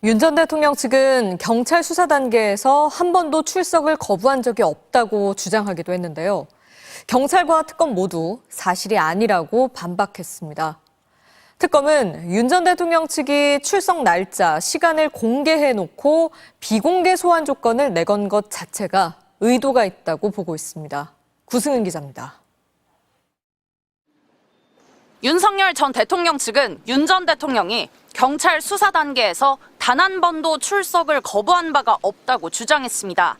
윤 전 대통령 측은 경찰 수사 단계에서 한 번도 출석을 거부한 적이 없다고 주장하기도 했는데요. 경찰과 특검 모두 사실이 아니라고 반박했습니다. 특검은 윤 전 대통령 측이 출석 날짜, 시간을 공개해놓고 비공개 소환 조건을 내건 것 자체가 의도가 있다고 보고 있습니다. 구승은 기자입니다. 윤석열 전 대통령 측은 윤 전 대통령이 경찰 수사 단계에서 단 한 번도 출석을 거부한 바가 없다고 주장했습니다.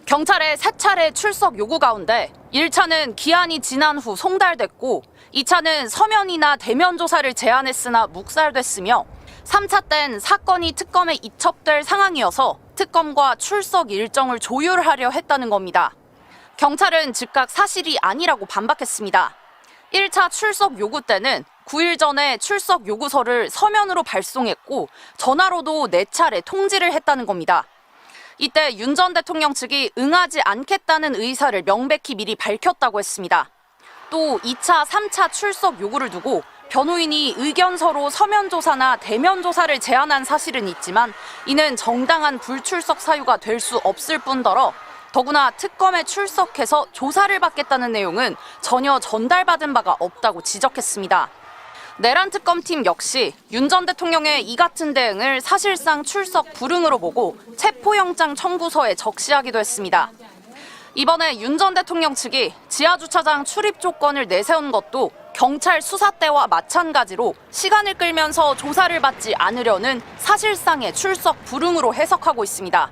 경찰의 3차례 출석 요구 가운데 1차는 기한이 지난 후 송달됐고 2차는 서면이나 대면 조사를 제안했으나 묵살됐으며 3차 땐 사건이 특검에 이첩될 상황이어서 특검과 출석 일정을 조율하려 했다는 겁니다. 경찰은 즉각 사실이 아니라고 반박했습니다. 1차 출석 요구 때는 9일 전에 출석 요구서를 서면으로 발송했고 전화로도 4차례 통지를 했다는 겁니다. 이때 윤 전 대통령 측이 응하지 않겠다는 의사를 명백히 미리 밝혔다고 했습니다. 또 2차, 3차 출석 요구를 두고 변호인이 의견서로 서면 조사나 대면 조사를 제안한 사실은 있지만 이는 정당한 불출석 사유가 될 수 없을 뿐더러 더구나 특검에 출석해서 조사를 받겠다는 내용은 전혀 전달받은 바가 없다고 지적했습니다. 내란 특검팀 역시 윤 전 대통령의 이 같은 대응을 사실상 출석 불응으로 보고 체포영장 청구서에 적시하기도 했습니다. 이번에 윤 전 대통령 측이 지하주차장 출입 조건을 내세운 것도 경찰 수사 때와 마찬가지로 시간을 끌면서 조사를 받지 않으려는 사실상의 출석 불응으로 해석하고 있습니다.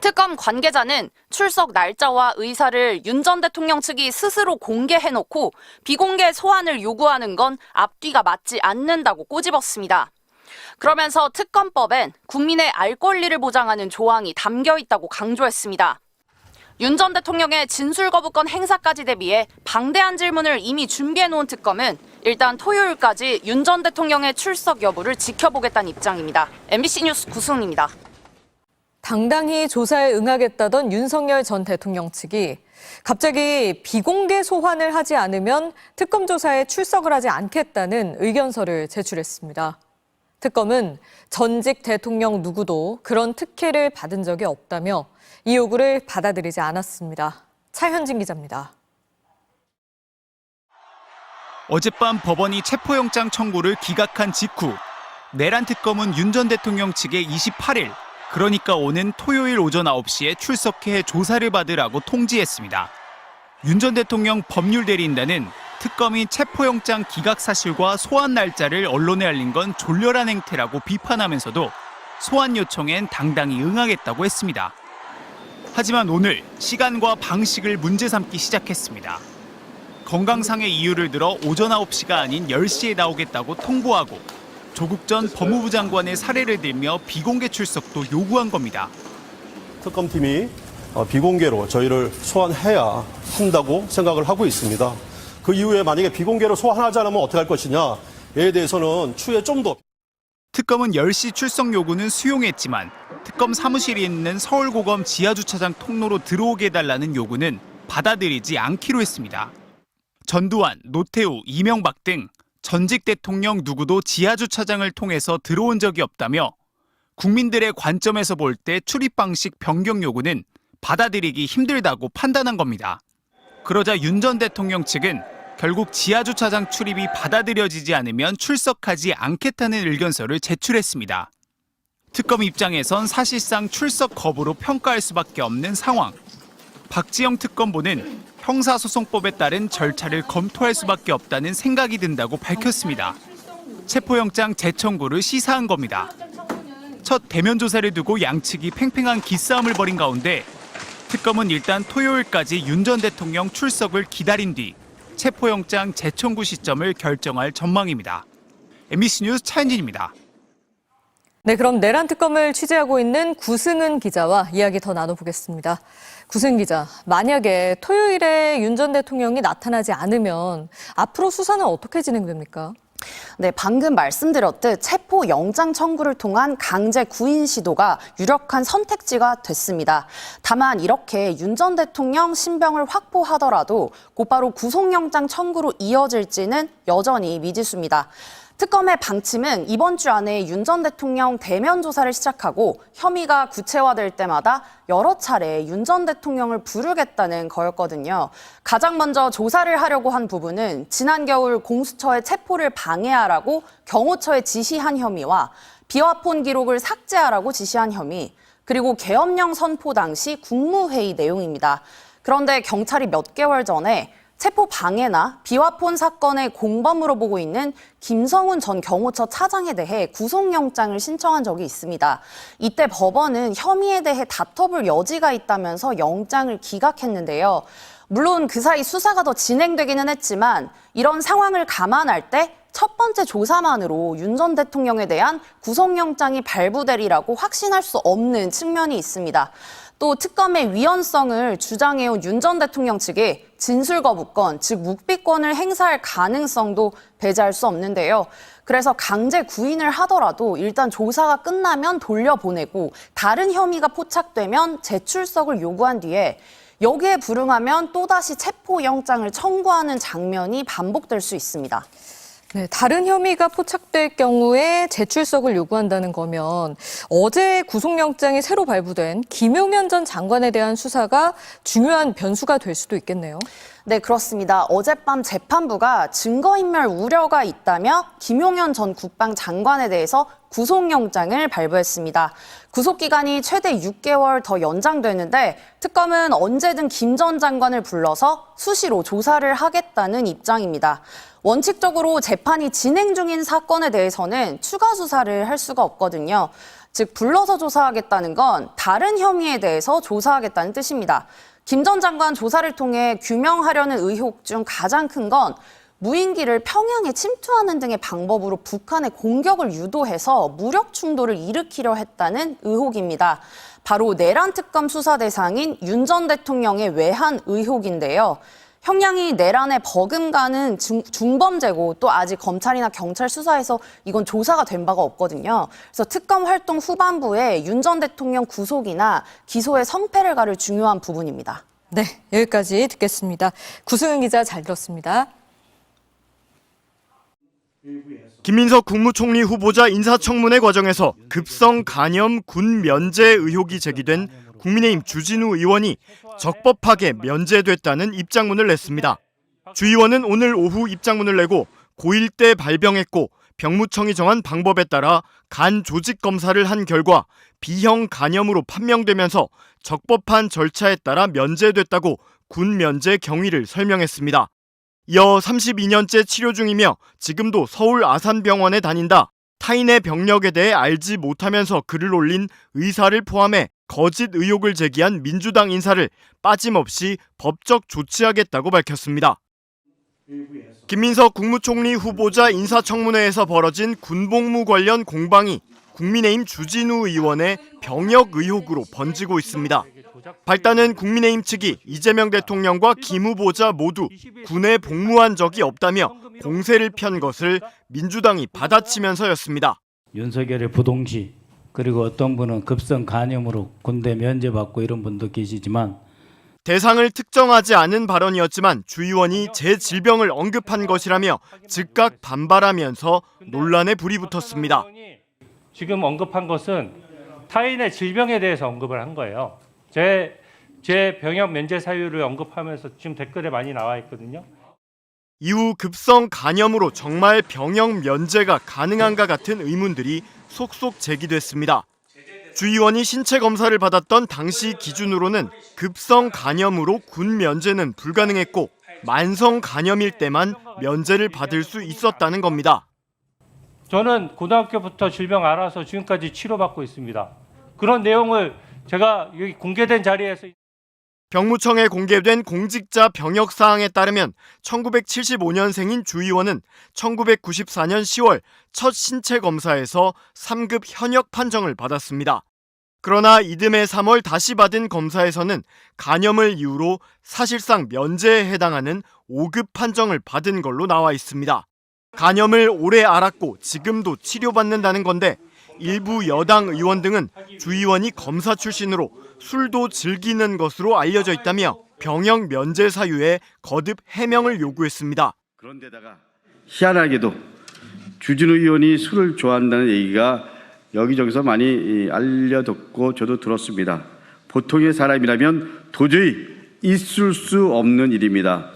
특검 관계자는 출석 날짜와 의사를 윤 전 대통령 측이 스스로 공개해놓고 비공개 소환을 요구하는 건 앞뒤가 맞지 않는다고 꼬집었습니다. 그러면서 특검법엔 국민의 알 권리를 보장하는 조항이 담겨 있다고 강조했습니다. 윤 전 대통령의 진술 거부권 행사까지 대비해 방대한 질문을 이미 준비해놓은 특검은 일단 토요일까지 윤 전 대통령의 출석 여부를 지켜보겠다는 입장입니다. MBC 뉴스 구승입니다. 당당히 조사에 응하겠다던 윤석열 전 대통령 측이 갑자기 비공개 소환을 하지 않으면 특검 조사에 출석을 하지 않겠다는 의견서를 제출했습니다. 특검은 전직 대통령 누구도 그런 특혜를 받은 적이 없다며 이 요구를 받아들이지 않았습니다. 차현진 기자입니다. 어젯밤 법원이 체포영장 청구를 기각한 직후 내란 특검은 윤 전 대통령 측에 28일, 그러니까 오는 토요일 오전 9시에 출석해 조사를 받으라고 통지했습니다. 윤 전 대통령 법률대리인단은 특검이 체포영장 기각 사실과 소환 날짜를 언론에 알린 건 졸렬한 행태라고 비판하면서도 소환 요청엔 당당히 응하겠다고 했습니다. 하지만 오늘 시간과 방식을 문제 삼기 시작했습니다. 건강상의 이유를 들어 오전 9시가 아닌 10시에 나오겠다고 통보하고 조국 전 법무부 장관의 사례를 들며 비공개 출석도 요구한 겁니다. 특검팀이 비공개로 저희를 소환해야 한다고 생각을 하고 있습니다. 그 이후에 만약에 비공개로 소환하지 않으면 어떻게 할 것이냐에 대해서는 추후에 좀 더. 특검은 10시 출석 요구는 수용했지만 특검 사무실이 있는 서울고검 지하주차장 통로로 들어오게 해달라는 요구는 받아들이지 않기로 했습니다. 전두환, 노태우, 이명박 등 전직 대통령 누구도 지하주차장을 통해서 들어온 적이 없다며 국민들의 관점에서 볼 때 출입 방식 변경 요구는 받아들이기 힘들다고 판단한 겁니다. 그러자 윤 전 대통령 측은 결국 지하주차장 출입이 받아들여지지 않으면 출석하지 않겠다는 의견서를 제출했습니다. 특검 입장에선 사실상 출석 거부로 평가할 수밖에 없는 상황. 박지영 특검보는 형사소송법에 따른 절차를 검토할 수밖에 없다는 생각이 든다고 밝혔습니다. 체포영장 재청구를 시사한 겁니다. 첫 대면 조사를 두고 양측이 팽팽한 기싸움을 벌인 가운데 특검은 일단 토요일까지 윤 전 대통령 출석을 기다린 뒤 체포영장 재청구 시점을 결정할 전망입니다. MBC 뉴스 차현진입니다. 네, 그럼 내란 특검을 취재하고 있는 구승은 기자와 이야기 더 나눠보겠습니다. 구승은 기자, 만약에 토요일에 윤 전 대통령이 나타나지 않으면 앞으로 수사는 어떻게 진행됩니까? 네, 방금 말씀드렸듯 체포 영장 청구를 통한 강제 구인 시도가 유력한 선택지가 됐습니다. 다만 이렇게 윤 전 대통령 신병을 확보하더라도 곧바로 구속영장 청구로 이어질지는 여전히 미지수입니다. 특검의 방침은 이번 주 안에 윤 전 대통령 대면 조사를 시작하고 혐의가 구체화될 때마다 여러 차례 윤 전 대통령을 부르겠다는 거였거든요. 가장 먼저 조사를 하려고 한 부분은 지난 겨울 공수처의 체포를 방해하라고 경호처에 지시한 혐의와 비화폰 기록을 삭제하라고 지시한 혐의, 그리고 계엄령 선포 당시 국무회의 내용입니다. 그런데 경찰이 몇 개월 전에 체포 방해나 비화폰 사건의 공범으로 보고 있는 김성훈 전 경호처 차장에 대해 구속영장을 신청한 적이 있습니다. 이때 법원은 혐의에 대해 다퉈볼 여지가 있다면서 영장을 기각했는데요. 물론 그 사이 수사가 더 진행되기는 했지만 이런 상황을 감안할 때 첫 번째 조사만으로 윤 전 대통령에 대한 구속영장이 발부되리라고 확신할 수 없는 측면이 있습니다. 또 특검의 위헌성을 주장해온 윤 전 대통령 측이 진술거부권, 즉 묵비권을 행사할 가능성도 배제할 수 없는데요. 그래서 강제 구인을 하더라도 일단 조사가 끝나면 돌려보내고 다른 혐의가 포착되면 재출석을 요구한 뒤에 여기에 불응하면 또다시 체포영장을 청구하는 장면이 반복될 수 있습니다. 네, 다른 혐의가 포착될 경우에 재출석을 요구한다는 거면 어제 구속영장이 새로 발부된 김용현 전 장관에 대한 수사가 중요한 변수가 될 수도 있겠네요. 네, 그렇습니다. 어젯밤 재판부가 증거인멸 우려가 있다며 김용현 전 국방장관에 대해서 구속영장을 발부했습니다. 구속기간이 최대 6개월 더 연장되는데 특검은 언제든 김 전 장관을 불러서 수시로 조사를 하겠다는 입장입니다. 원칙적으로 재판이 진행 중인 사건에 대해서는 추가 수사를 할 수가 없거든요. 즉 불러서 조사하겠다는 건 다른 혐의에 대해서 조사하겠다는 뜻입니다. 김 전 장관 조사를 통해 규명하려는 의혹 중 가장 큰 건 무인기를 평양에 침투하는 등의 방법으로 북한의 공격을 유도해서 무력 충돌을 일으키려 했다는 의혹입니다. 바로 내란 특검 수사 대상인 윤 전 대통령의 외환 의혹인데요. 형량이 내란에 버금가는 중범죄고 또 아직 검찰이나 경찰 수사에서 이건 조사가 된 바가 없거든요. 그래서 특검 활동 후반부에 윤 전 대통령 구속이나 기소의 성패를 가를 중요한 부분입니다. 네, 여기까지 듣겠습니다. 구승은 기자 잘 들었습니다. 김민석 국무총리 후보자 인사청문회 과정에서 급성 간염 군 면제 의혹이 제기된 국민의힘 주진우 의원이 적법하게 면제됐다는 입장문을 냈습니다. 주 의원은 오늘 오후 입장문을 내고 고1 때 발병했고 병무청이 정한 방법에 따라 간 조직 검사를 한 결과 B형 간염으로 판명되면서 적법한 절차에 따라 면제됐다고 군 면제 경위를 설명했습니다. 이어 32년째 치료 중이며 지금도 서울 아산병원에 다닌다. 타인의 병력에 대해 알지 못하면서 글을 올린 의사를 포함해 거짓 의혹을 제기한 민주당 인사를 빠짐없이 법적 조치하겠다고 밝혔습니다. 김민석 국무총리 후보자 인사청문회에서 벌어진 군복무 관련 공방이 국민의힘 주진우 의원의 병역 의혹으로 번지고 있습니다. 발단은 국민의힘 측이 이재명 대통령과 김 후보자 모두 군에 복무한 적이 없다며 공세를 편 것을 민주당이 받아치면서였습니다. 윤석열의 부동시, 그리고 어떤 분은 급성 간염으로 군대 면제받고 이런 분도 계시지만 대상을 특정하지 않은 발언이었지만 주 의원이 제 질병을 언급한 것이라며 즉각 반발하면서 논란에 불이 붙었습니다. 지금 언급한 것은 타인의 질병에 대해서 언급을 한 거예요. 제 병역 면제 사유를 언급하면서 지금 댓글에 많이 나와 있거든요. 이후 급성 간염으로 정말 병역 면제가 가능한가 같은 의문들이 속속 제기됐습니다. 주 의원이 신체 검사를 받았던 당시 기준으로는 급성 간염으로 군 면제는 불가능했고 만성 간염일 때만 면제를 받을 수 있었다는 겁니다. 저는 고등학교부터 질병 알아서 지금까지 치료받고 있습니다. 그런 내용을 제가 여기 공개된 자리에서 병무청에 공개된 공직자 병역 사항에 따르면 1975년생인 주 의원은 1994년 10월 첫 신체 검사에서 3급 현역 판정을 받았습니다. 그러나 이듬해 3월 다시 받은 검사에서는 간염을 이유로 사실상 면제에 해당하는 5급 판정을 받은 걸로 나와 있습니다. 간염을 오래 앓았고 지금도 치료받는다는 건데 일부 여당 의원 등은 주 의원이 검사 출신으로 술도 즐기는 것으로 알려져 있다며 병역 면제 사유에 거듭 해명을 요구했습니다. 그런데다가 희한하게도 주진우 의원이 술을 좋아한다는 얘기가 여기저기서 많이 알려듣고 저도 들었습니다. 보통의 사람이라면 도저히 있을 수 없는 일입니다.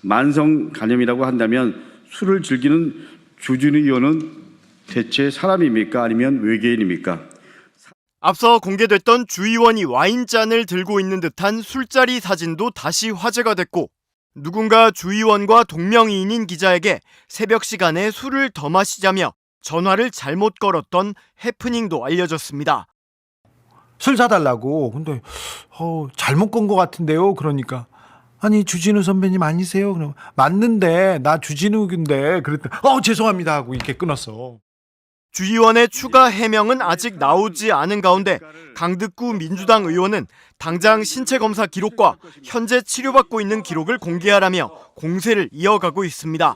만성 간염이라고 한다면 술을 즐기는 주진우 의원은 대체 사람입니까? 아니면 외계인입니까? 앞서 공개됐던 주 의원이 와인잔을 들고 있는 듯한 술자리 사진도 다시 화제가 됐고 누군가 주 의원과 동명이인인 기자에게 새벽 시간에 술을 더 마시자며 전화를 잘못 걸었던 해프닝도 알려졌습니다. 술 사달라고. 근데 잘못 건 것 같은데요. 그러니까 아니 주진우 선배님 아니세요? 그럼 맞는데 나 주진우인데 그랬더니 죄송합니다 하고 이렇게 끊었어. 주 의원의 추가 해명은 아직 나오지 않은 가운데 강득구 민주당 의원은 당장 신체 검사 기록과 현재 치료받고 있는 기록을 공개하라며 공세를 이어가고 있습니다.